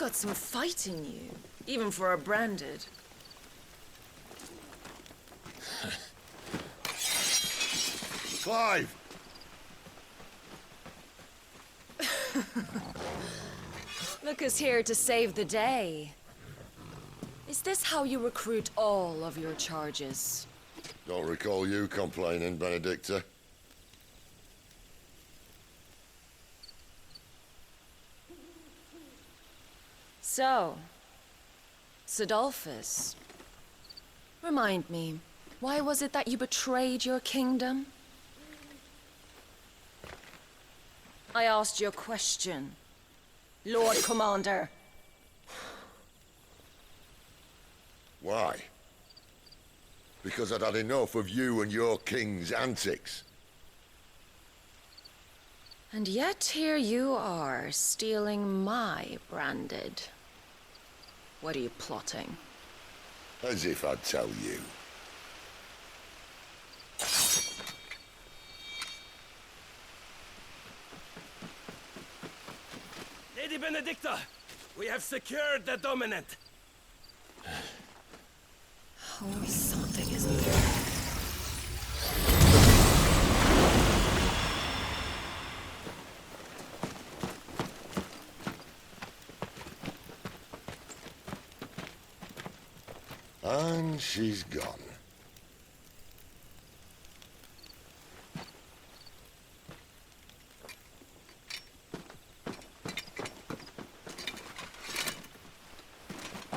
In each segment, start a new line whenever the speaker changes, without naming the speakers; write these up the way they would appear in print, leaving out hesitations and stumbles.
got some fight in you, even for a branded.
Clive!
Look who's here to save the day. Is this how you recruit all of your charges?
Don't recall you complaining, Benedicta.
So, Sidolphus, remind me, why was it that you betrayed your kingdom? I asked you a question, Lord Commander.
Why? Because I'd had enough of you and your king's antics.
And yet here you are, stealing my branded. What are you plotting?
As if I'd tell you.
Lady Benedicta, we have secured the dominant.
Always something, isn't there?
And she's gone.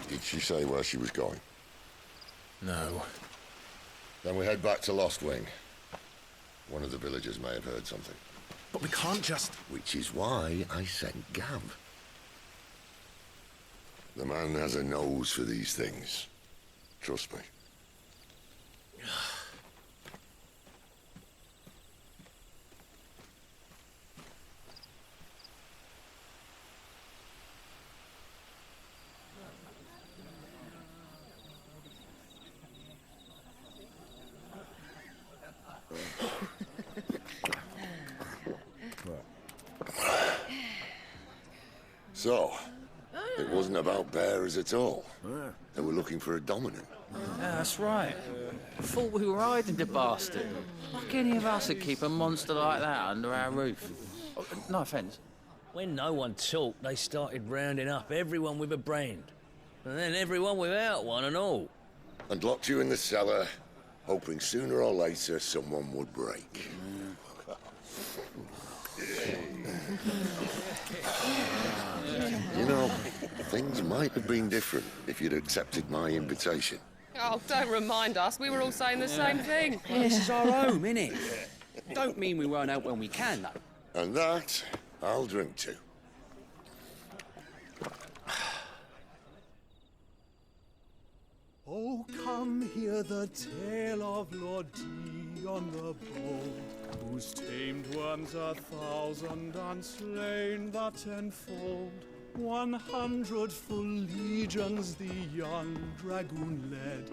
Did she say where she was going?
No.
Then we head back to Lost Wing. One of the villagers may have heard something.
But we can't just...
Which is why I sent Gav. The man has a nose for these things. Trust me. So, it wasn't about bearers at all. They were looking for a dominant.
Yeah, that's right. Thought we were hiding the bastard. Like any of us would keep a monster like that under our roof. Oh, no offence.
When no one talked, they started rounding up everyone with a brand. And then everyone without one and all.
And locked you in the cellar, hoping sooner or later someone would break. You know, things might have been different if you'd accepted my invitation.
Oh, don't remind us. We were all saying the same thing.
Well, this is our home, innit? Don't mean we won't out when we can, though.
And that, I'll drink to.
Oh, come hear the tale of Lord Dion the Bold, who's tamed worms 1,000 and slain the tenfold. 100 full legions the young dragoon led,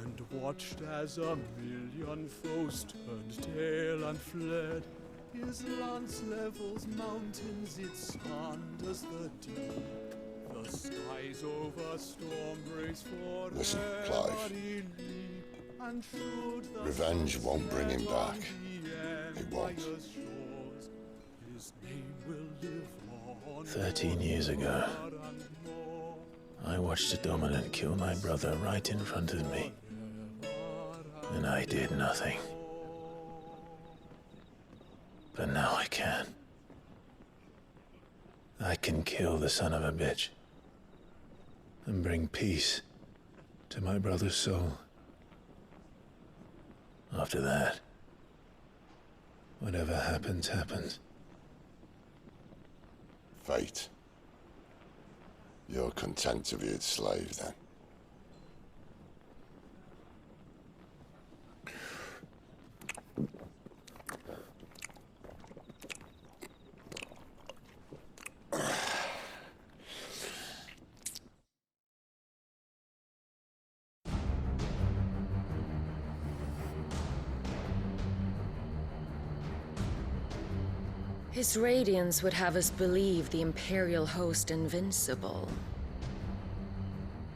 and watched as 1,000,000 foes turned tail and fled. His lance levels mountains, it sanders the deep. The skies over storm breaks for
Listen, Clive. Revenge won't bring him back. It won't.
13 years ago, I watched a dominant kill my brother right in front of me. And I did nothing. But now I can. I can kill the son of a bitch and bring peace to my brother's soul. After that, whatever happens, happens.
Fate. You're content to be its slave, then?
His radiance would have us believe the Imperial host invincible.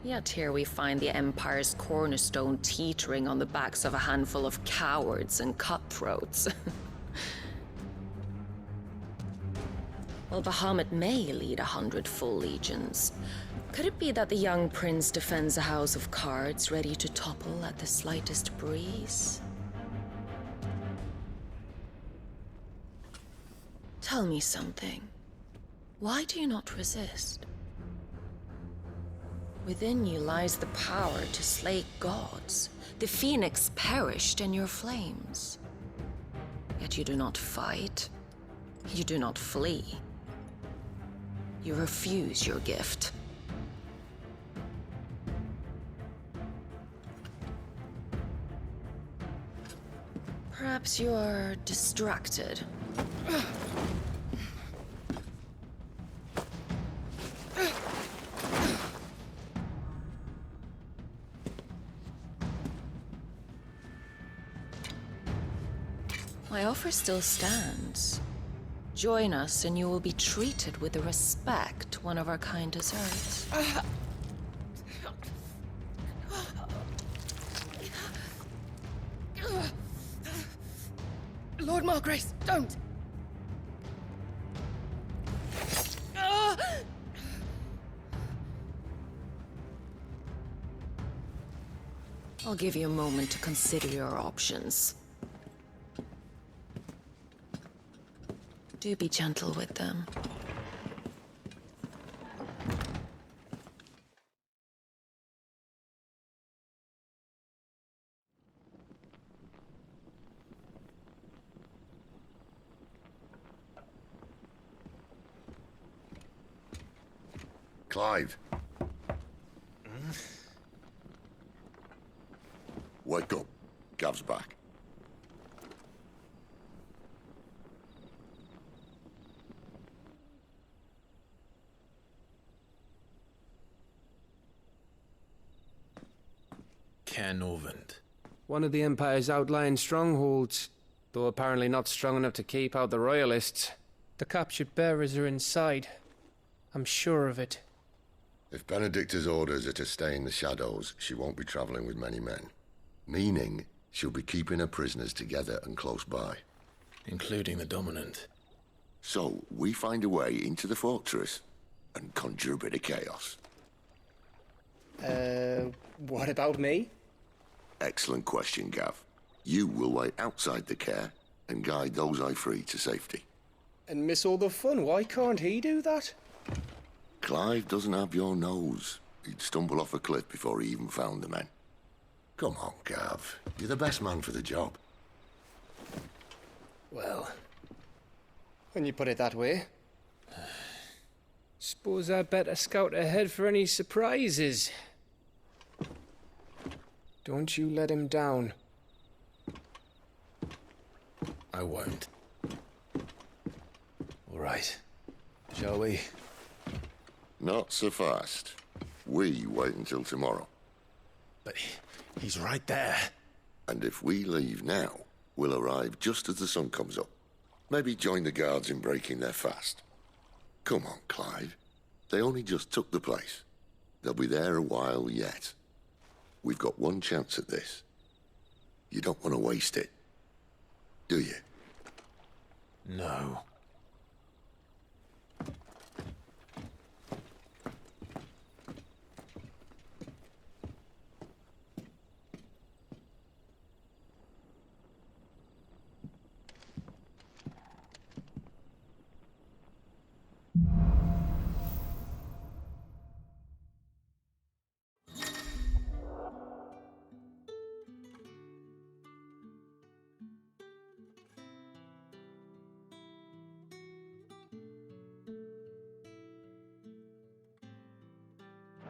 Yet here we find the Empire's cornerstone teetering on the backs of a handful of cowards and cutthroats. Well, Bahamut may lead 100 full legions. Could it be that the young prince defends a house of cards ready to topple at the slightest breeze? Tell me something. Why do you not resist? Within you lies the power to slay gods. The phoenix perished in your flames. Yet you do not fight. You do not flee. You refuse your gift. Perhaps you are distracted. My offer still stands. Join us and you will be treated with the respect one of our kind deserves.
Lord Margrace, don't!
I'll give you a moment to consider your options. Do be gentle with them.
Clive. Wake up. Gav's back.
Canovant.
One of the Empire's outlying strongholds, though apparently not strong enough to keep out the Royalists. The captured bearers are inside. I'm sure of it.
If Benedicta's orders are to stay in the shadows, she won't be traveling with many men. Meaning, she'll be keeping her prisoners together and close by.
Including the Dominant.
So, we find a way into the fortress and conjure a bit of chaos.
What about me?
Excellent question, Gav. You will wait outside the care and guide those I free to safety.
And miss all the fun. Why can't he do that?
Clive doesn't have your nose. He'd stumble off a cliff before he even found the men. Come on, Gav. You're the best man for the job.
Well, when you put it that way. Suppose I'd better scout ahead for any surprises. Don't you let him down.
I won't. All right. Shall we?
Not so fast. We wait until tomorrow.
But he's right there.
And if we leave now, we'll arrive just as the sun comes up. Maybe join the guards in breaking their fast. Come on, Clive. They only just took the place. They'll be there a while yet. We've got one chance at this. You don't want to waste it, do you?
No.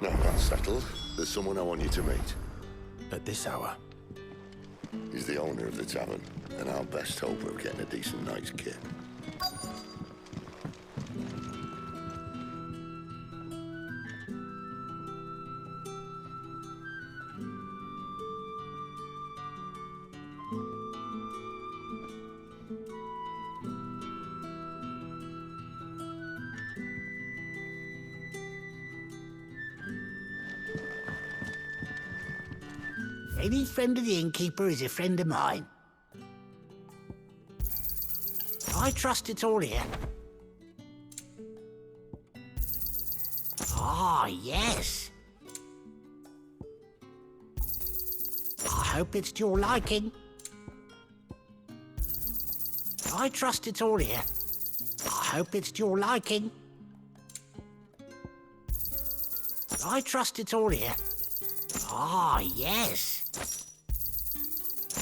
Now that's settled. There's someone I want you to meet.
At this hour?
He's the owner of the tavern, and our best hope of getting a decent night's kit.
Any friend of the innkeeper is a friend of mine. I trust it's all here. Ah, yes. I hope it's to your liking. I trust it's all here. I hope it's to your liking. I trust it's all here. Ah, yes.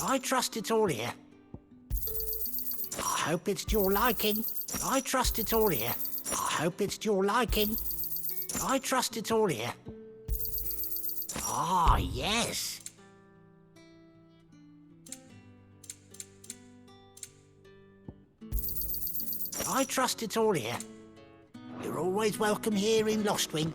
I trust it's all here. I hope it's to your liking. I trust it's all here. I hope it's to your liking. I trust it's all here. Ah, yes. I trust it's all here. You're always welcome here in Lostwing.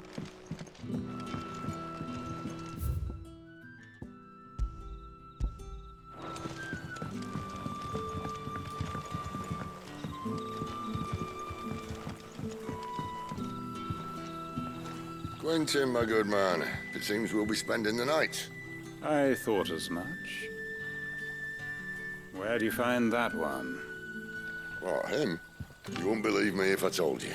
Quentin, my good man. It seems we'll be spending the night.
I thought as much. Where do you find that one?
What, him? You wouldn't believe me if I told you.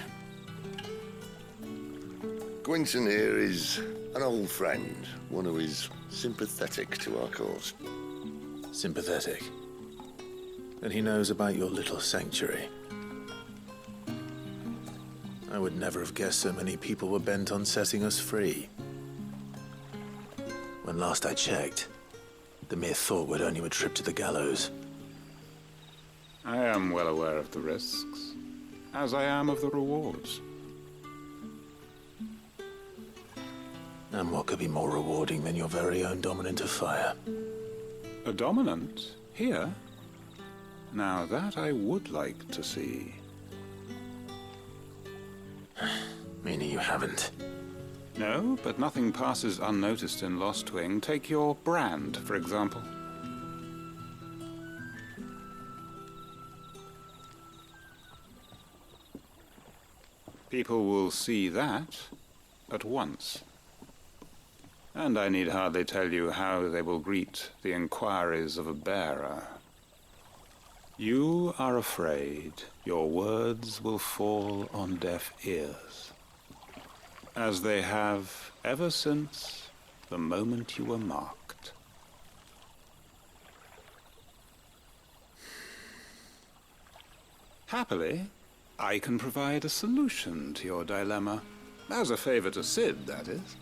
Quentin here is an old friend, one who is sympathetic to our cause.
Sympathetic? And he knows about your little sanctuary. I would never have guessed so many people were bent on setting us free. When last I checked, the mere thought would earn you a trip to the gallows.
I am well aware of the risks, as I am of the rewards.
And what could be more rewarding than your very own dominant of fire?
A dominant? Here? Now that I would like to see.
Meaning you haven't?
No, but nothing passes unnoticed in Lostwing. Take your brand, for example. People will see that at once. And I need hardly tell you how they will greet the inquiries of a bearer. You are afraid your words will fall on deaf ears, as they have ever since the moment you were marked. Happily, I can provide a solution to your dilemma. As a favor to Sid, that is.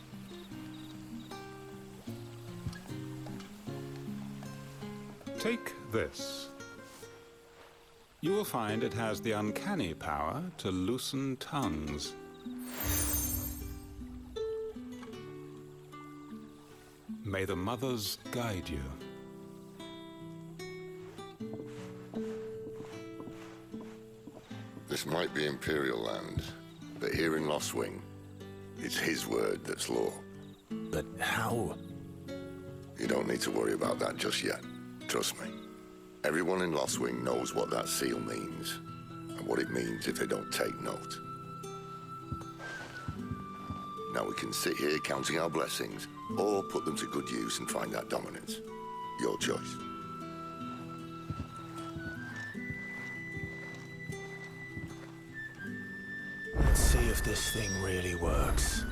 Take this. You will find it has the uncanny power to loosen tongues. May the mothers guide you.
This might be Imperial land, but here in Lostwing, it's his word that's law.
But how?
You don't need to worry about that just yet. Trust me. Everyone in Lostwing knows what that seal means, and what it means if they don't take note. Now we can sit here counting our blessings, or put them to good use and find that dominance. Your choice.
Let's see if this thing really works.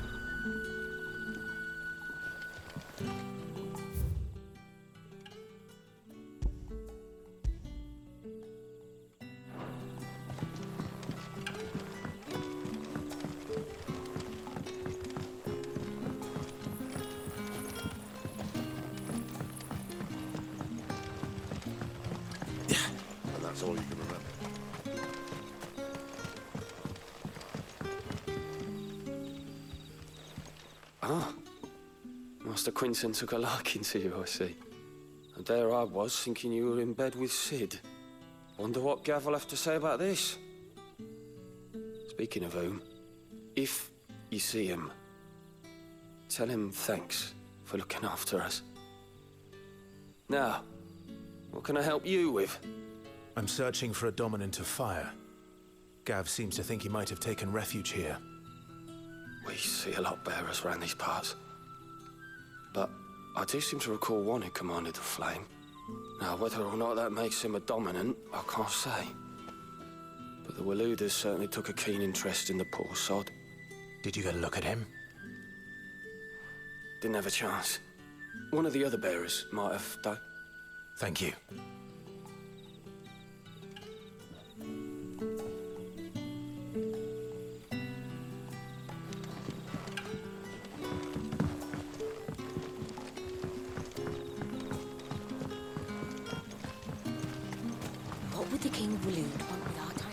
And that's all you can remember.
Ah, Master Quinton took a liking to you, I see. And there I was, thinking you were in bed with Sid. Wonder what Gav will have to say about this. Speaking of whom, if you see him, tell him thanks for looking after us. Now, what can I help you with?
I'm searching for a dominant of fire. Gav seems to think he might have taken refuge here.
We see a lot bearers around these parts. But I do seem to recall one who commanded the flame. Now, whether or not that makes him a dominant, I can't say. But the Waluders certainly took a keen interest in the poor sod.
Did you get a look at him?
Didn't have a chance. One of the other bearers might have, though.
Thank you.
What would the King of Waloed want with our time?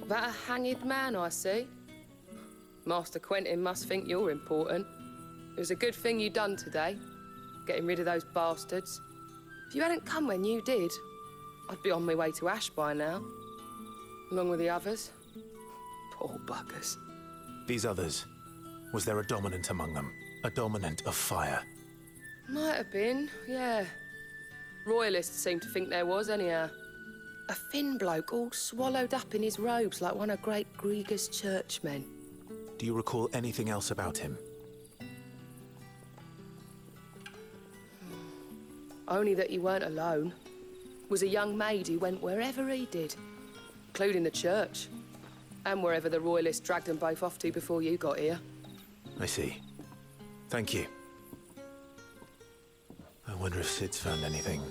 That a hanged man I see? Master Quentin must think you're important. It was a good thing you done today, getting rid of those bastards. If you hadn't come when you did, I'd be on my way to Ash by now, along with the others. Poor buggers.
These others, was there a dominant among them? A dominant of fire?
Might have been, yeah. Royalists seem to think there was, anyhow. A thin bloke all swallowed up in his robes like one of Great Gregor's churchmen.
Do you recall anything else about him?
Only that he weren't alone. Was a young maid who went wherever he did, including the church, and wherever the Royalists dragged them both off to before you got here.
I see. Thank you. I wonder if Sid's found anything.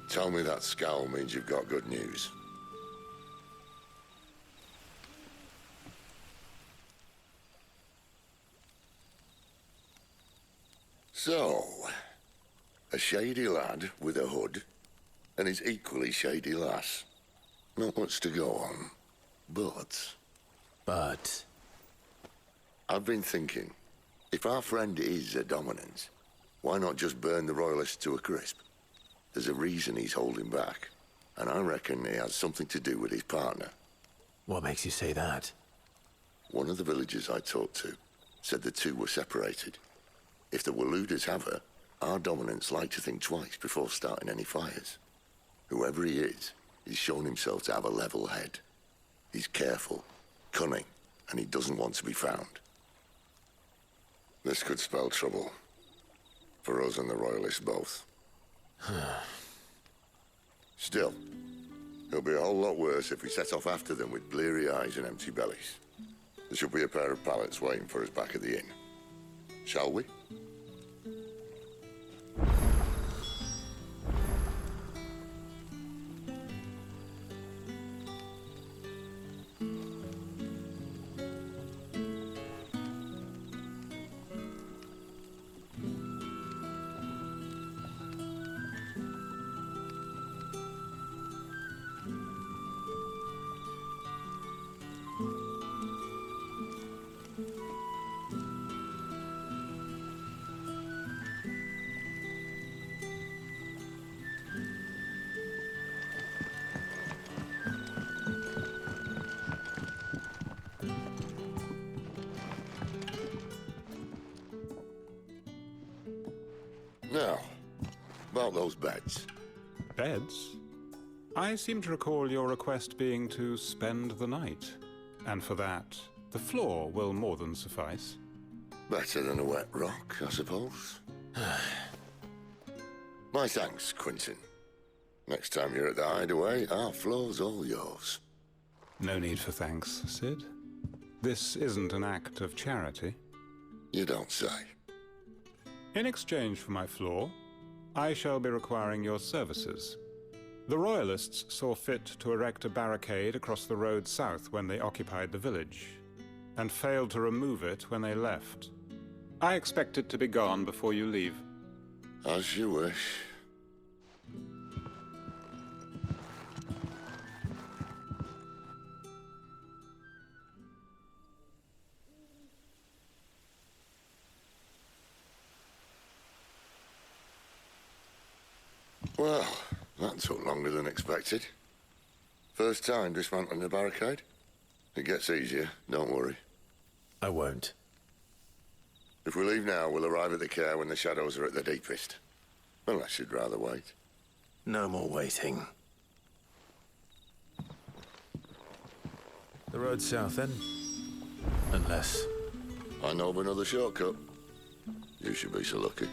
Tell me that scowl means you've got good news. So, a shady lad with a hood, and his equally shady lass. Not much to go on, but... I've been thinking, if our friend is a dominant, why not just burn the Royalists to a crisp? There's a reason he's holding back, and I reckon he has something to do with his partner.
What makes you say that?
One of the villagers I talked to said the two were separated. If the Waluders have her, our dominants like to think twice before starting any fires. Whoever he is, he's shown himself to have a level head. He's careful, cunning, and he doesn't want to be found. This could spell trouble. For us and the Royalists both. Still, it'll be a whole lot worse if we set off after them with bleary eyes and empty bellies. There should be a pair of pallets waiting for us back at the inn. Shall we? Now, about those beds.
Beds? I seem to recall your request being to spend the night. And for that, the floor will more than suffice.
Better than a wet rock, I suppose. My thanks, Quentin. Next time you're at the hideaway, our floor's all yours.
No need for thanks, Sid. This isn't an act of charity.
You don't say.
In exchange for my floor, I shall be requiring your services. The Royalists saw fit to erect a barricade across the road south when they occupied the village, and failed to remove it when they left. I expect it to be gone before you leave.
As you wish. Well, that took longer than expected. First time dismantling the barricade? It gets easier, don't worry.
I won't.
If we leave now, we'll arrive at the care when the shadows are at their deepest. Unless you'd rather wait.
No more waiting. The road south, then? Unless...
I know of another shortcut. You should be so lucky.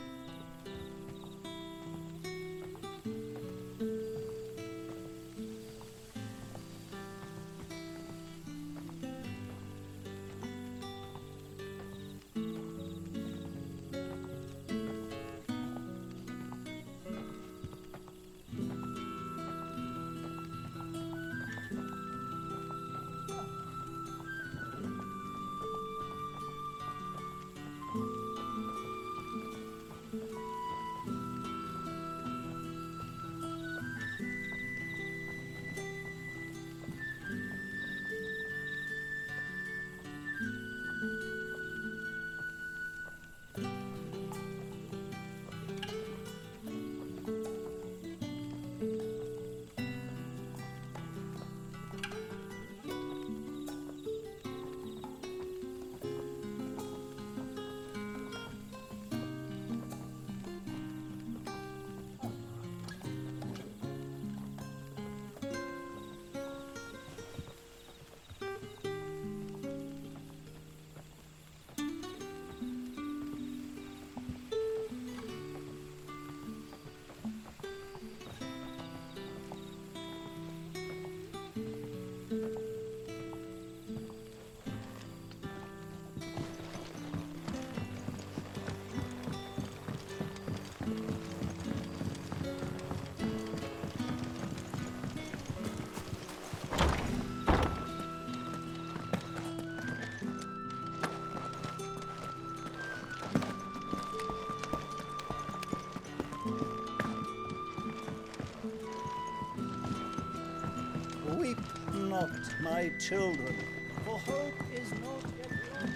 Weep not, my children, for hope is not yet lost.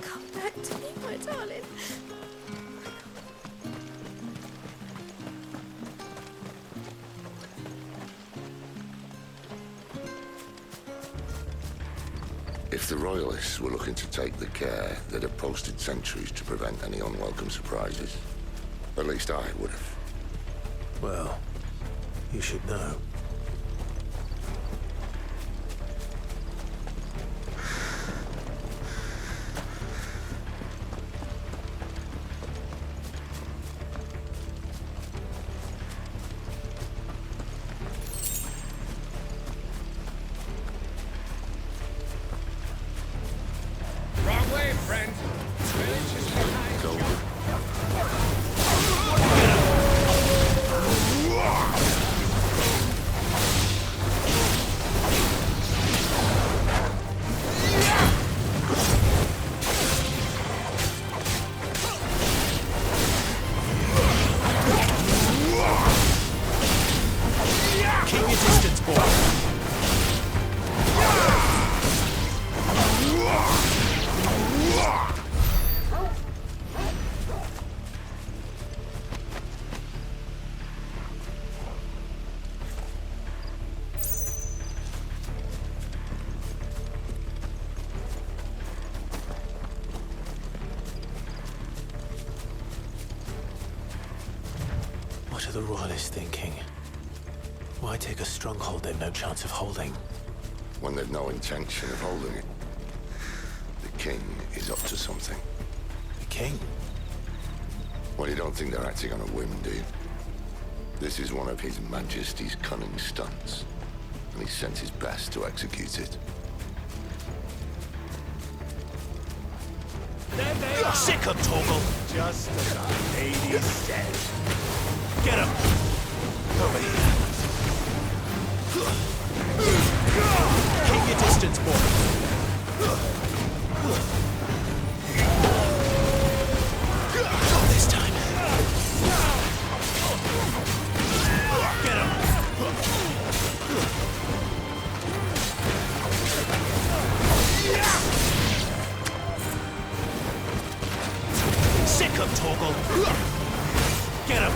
Come back to me, my darling.
If the Royalists were looking to take the care, they'd have posted sentries to prevent any unwelcome surprises. At least I would have.
Well, you should know.
Wrong way, friend. Village is behind you.
Keep your distance, boy. What are the Royalists thinking? Why take a stronghold they've no chance of holding?
When they've no intention of holding it. The king is up to something.
king.
Well, you don't think they're acting on a whim, do you? This is one of His Majesty's cunning stunts, and he sent his best to execute it.
There they are!
Sick of Torgal!
Just as our lady said.
Get him! Over here. Keep your distance, boy. Not this time. Get him! Sick of Torgal! Get him!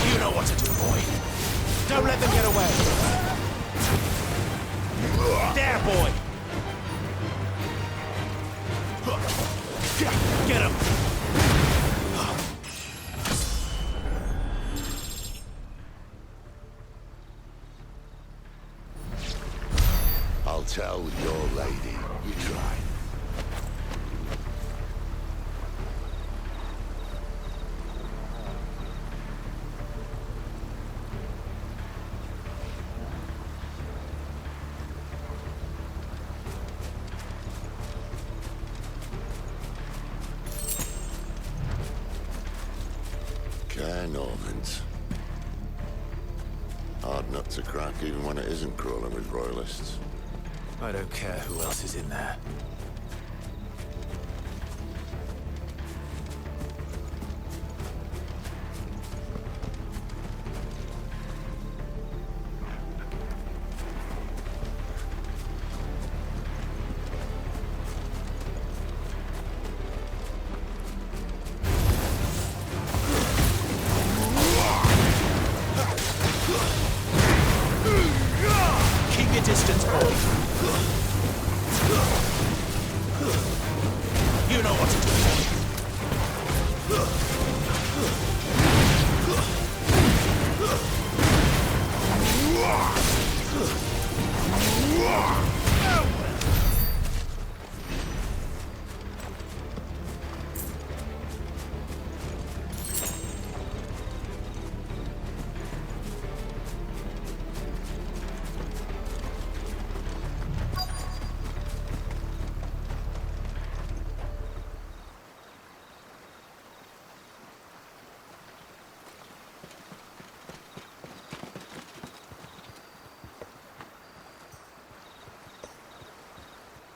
You know what to do, boy. Don't let them get away. There, boy. Get him.
I'll tell your lady you tried. Normans. Hard nut to crack even when it isn't crawling with royalists.
I don't care who else is in there.
Keep your distance, boy. You know what to do,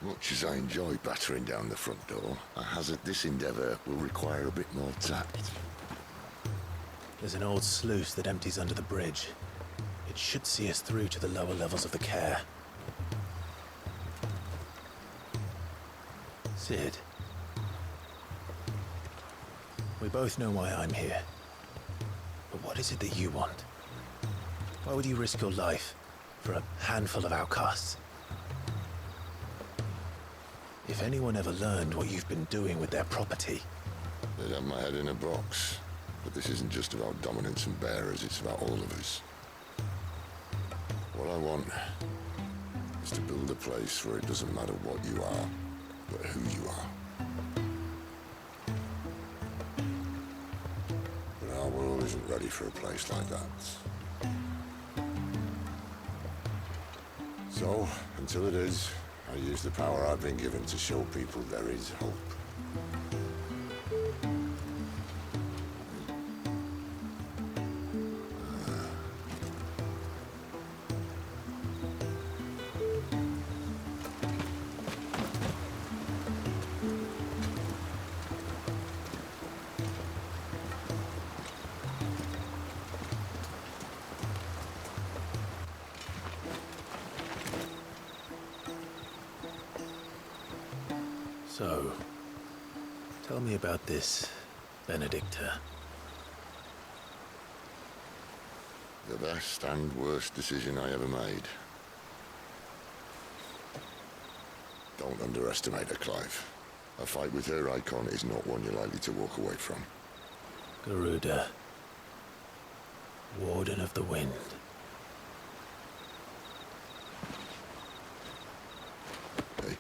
Much as I enjoy battering down the front door, I hazard this endeavour will require a bit more tact.
There's an old sluice that empties under the bridge. It should see us through to the lower levels of the care. Sid. We both know why I'm here. But what is it that you want? Why would you risk your life for a handful of outcasts? If anyone ever learned what you've been doing with their property...
They'd have my head in a box. But this isn't just about dominance and bearers, it's about all of us. What I want is to build a place where it doesn't matter what you are, but who you are. But our world isn't ready for a place like that. So, until it is, I use the power I've been given to show people there is hope.
So, tell me about this Benedicta.
The best and worst decision I ever made. Don't underestimate her, Clive. A fight with her icon is not one you're likely to walk away from.
Garuda. Warden of the Wind.
Hey,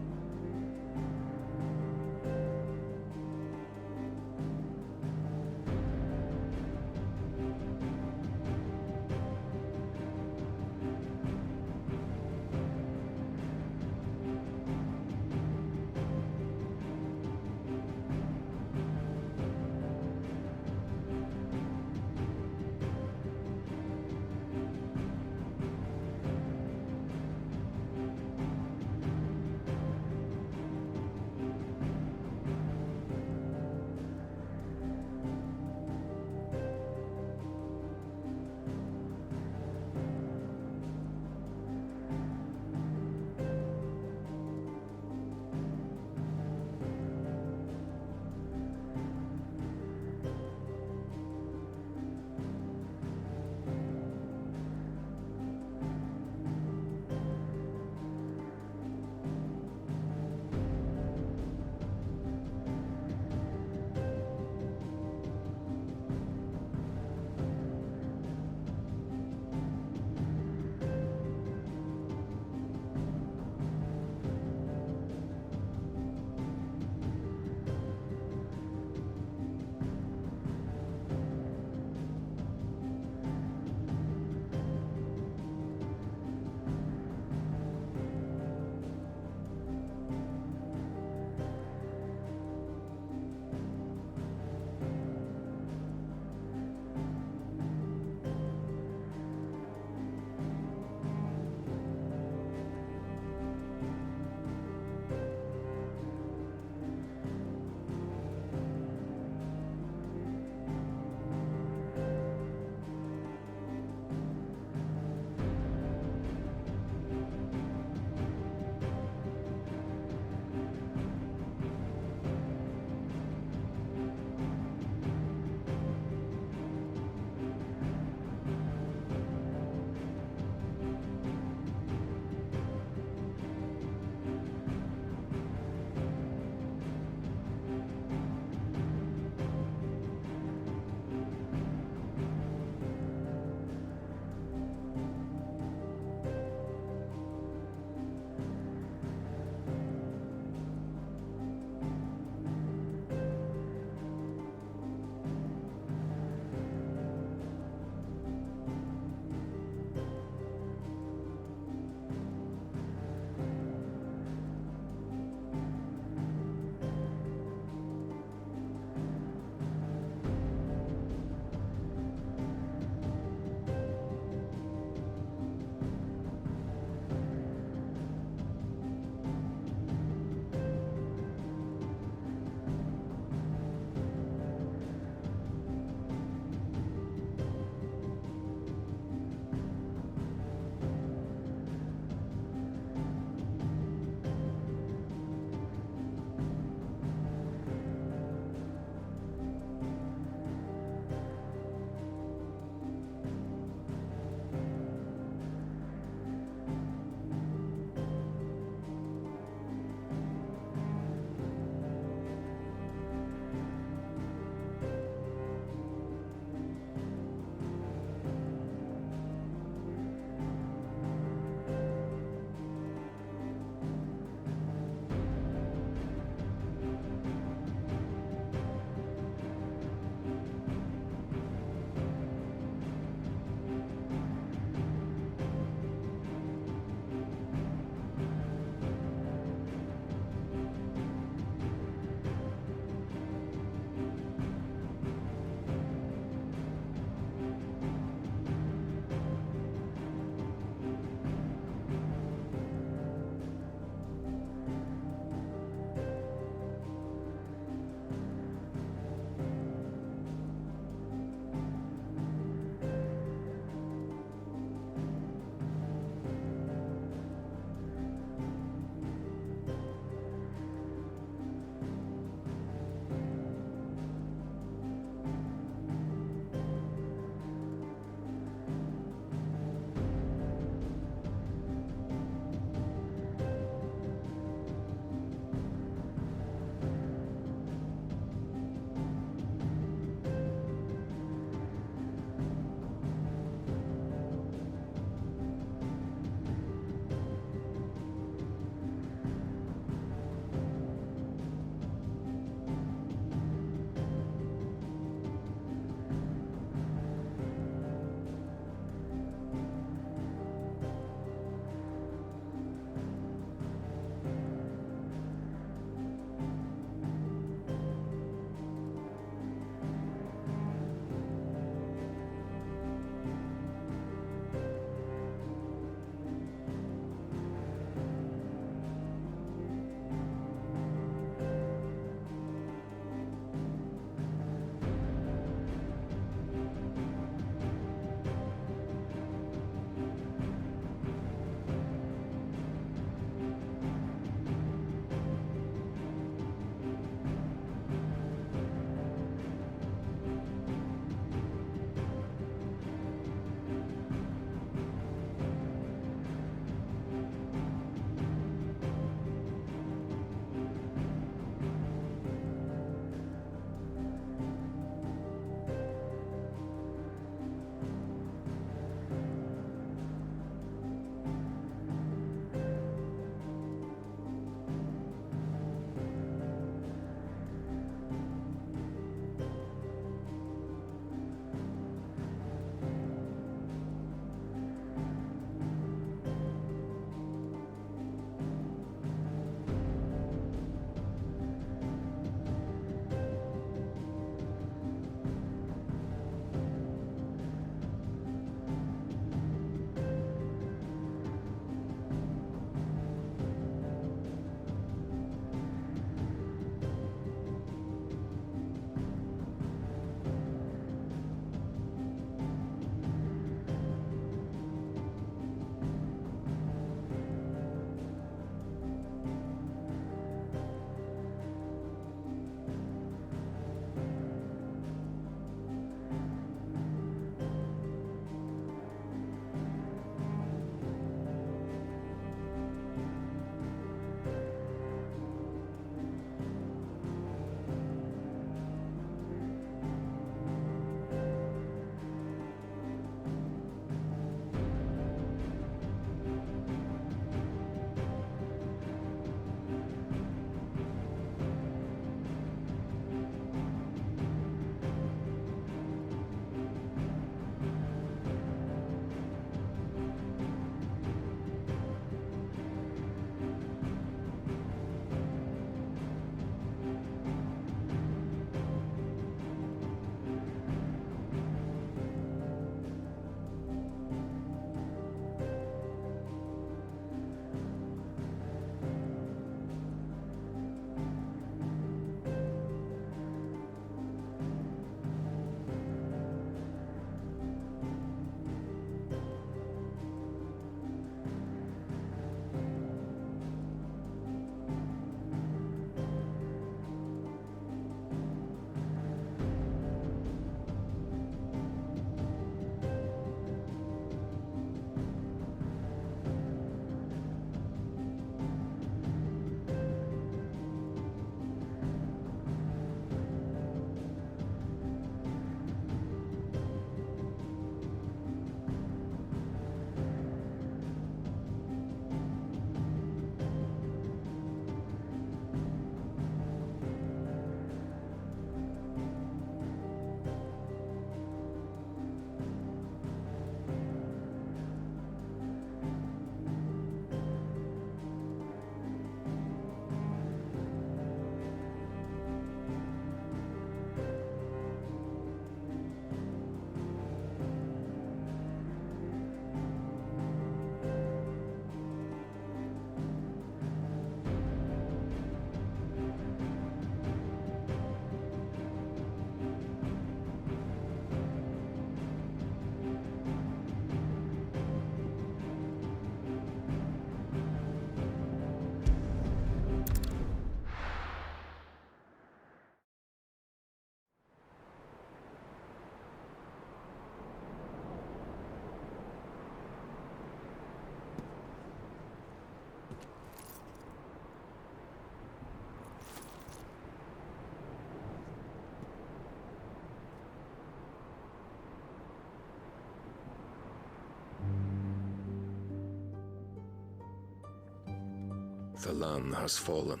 The land has fallen.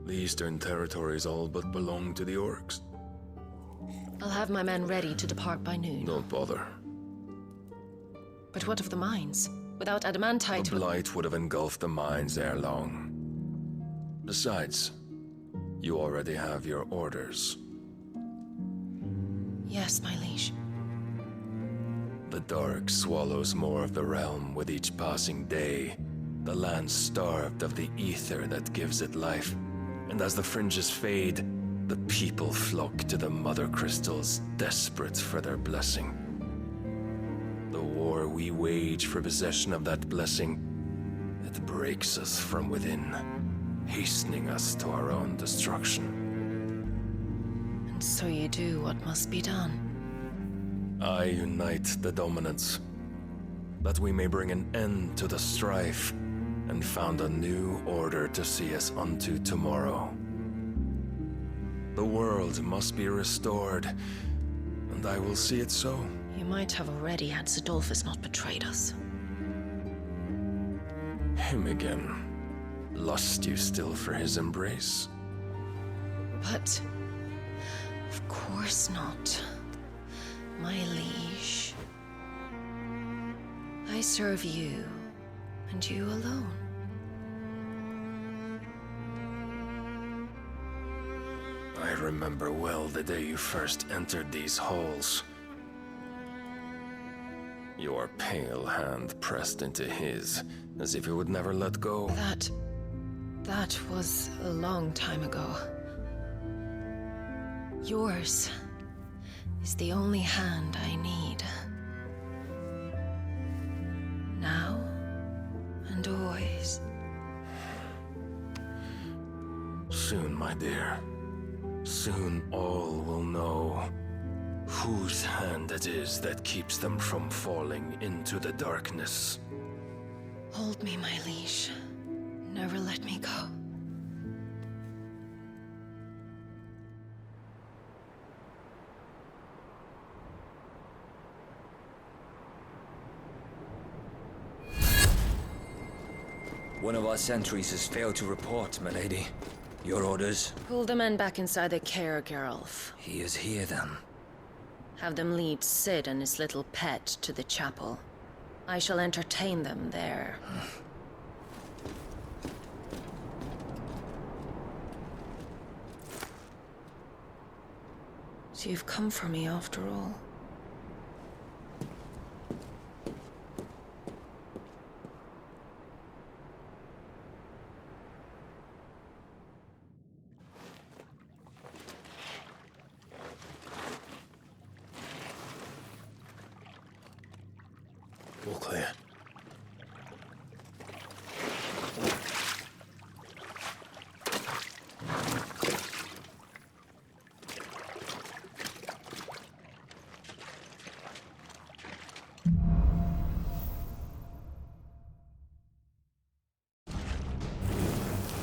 The Eastern territories all but belong to the orcs.
I'll have my men ready to depart by noon.
Don't bother.
But what of the mines? Without adamantite...
The blight would have engulfed the mines ere long. Besides, you already have your orders.
Yes, my liege.
The dark swallows more of the realm with each passing day. The land starved of the ether that gives it life. And as the fringes fade, the people flock to the mother crystals, desperate for their blessing. The war we wage for possession of that blessing, it breaks us from within, hastening us to our own destruction.
And so you do what must be done.
I unite the dominants, that we may bring an end to the strife, and found a new order to see us unto tomorrow. The world must be restored, and I will see it so.
You might have already had Zidolphus not betrayed us.
Him again. Lust you still for his embrace?
But... of course not. My liege. I serve you, and you alone.
I remember well the day you first entered these halls. Your pale hand pressed into his, as if it would never let go.
That was a long time ago. Yours is the only hand I need. Now and always.
Soon, my dear. Soon all will know whose hand it is that keeps them from falling into the darkness.
Hold me, my liege. Never let me go.
One of our sentries has failed to report, milady. Your orders?
Pull the men back inside the care, Geralf.
He is here, then.
Have them lead Sid and his little pet to the chapel. I shall entertain them there. So you've come for me after all.
All clear.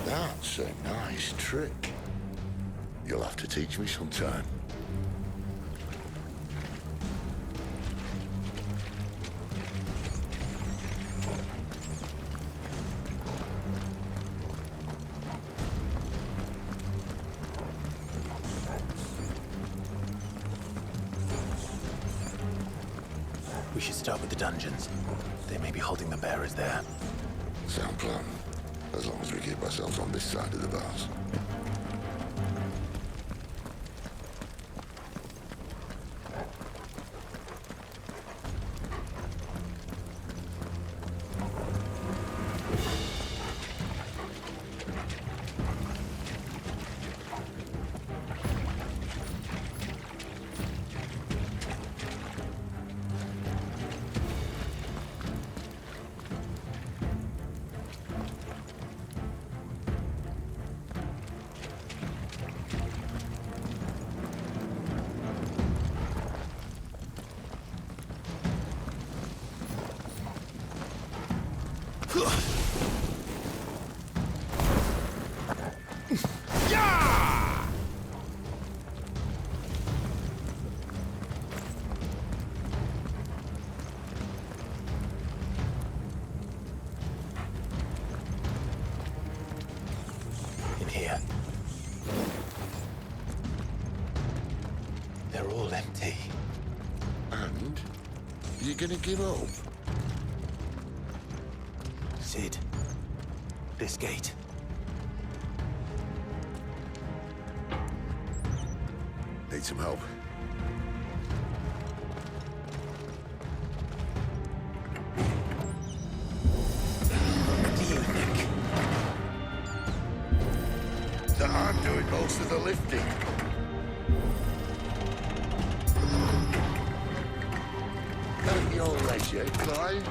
That's a nice trick. You'll have to teach me sometime.
We should start with the dungeons. They may be holding the bearers there.
Sound plan. As long as we keep ourselves on this side of the bars.
They're all empty.
And? You gonna give up?
Sid. This gate.
Need some help?
What do you think?
That I'm doing most of the lifting. At your leisure, Clive.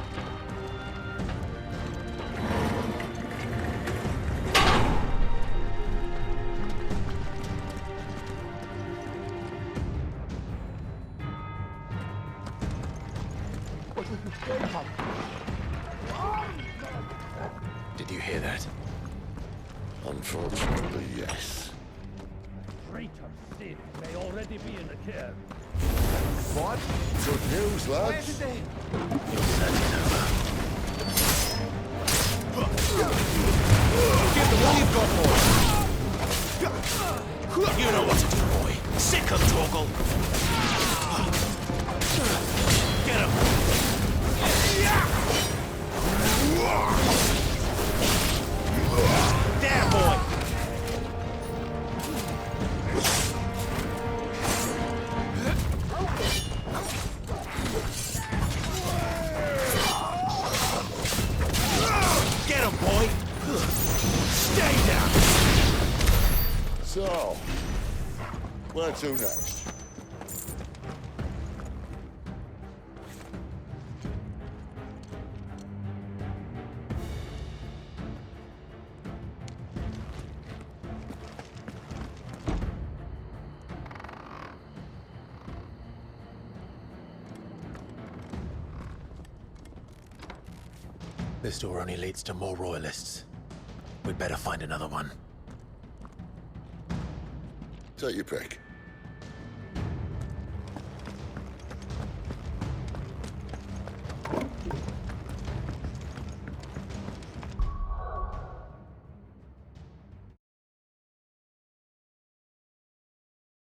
Did you hear that?
Unfortunately, yes.
Traitor Sid may already be in the cairn.
What? Good news, lads.
Your search is over.
Give them all you've got, boy. You know what to do, boy. Sick of Torgal. Get him. There, boy. Get him, boy. Stay down.
So, where to next?
This door only leads to more royalists. We'd better find another one.
Take your pick.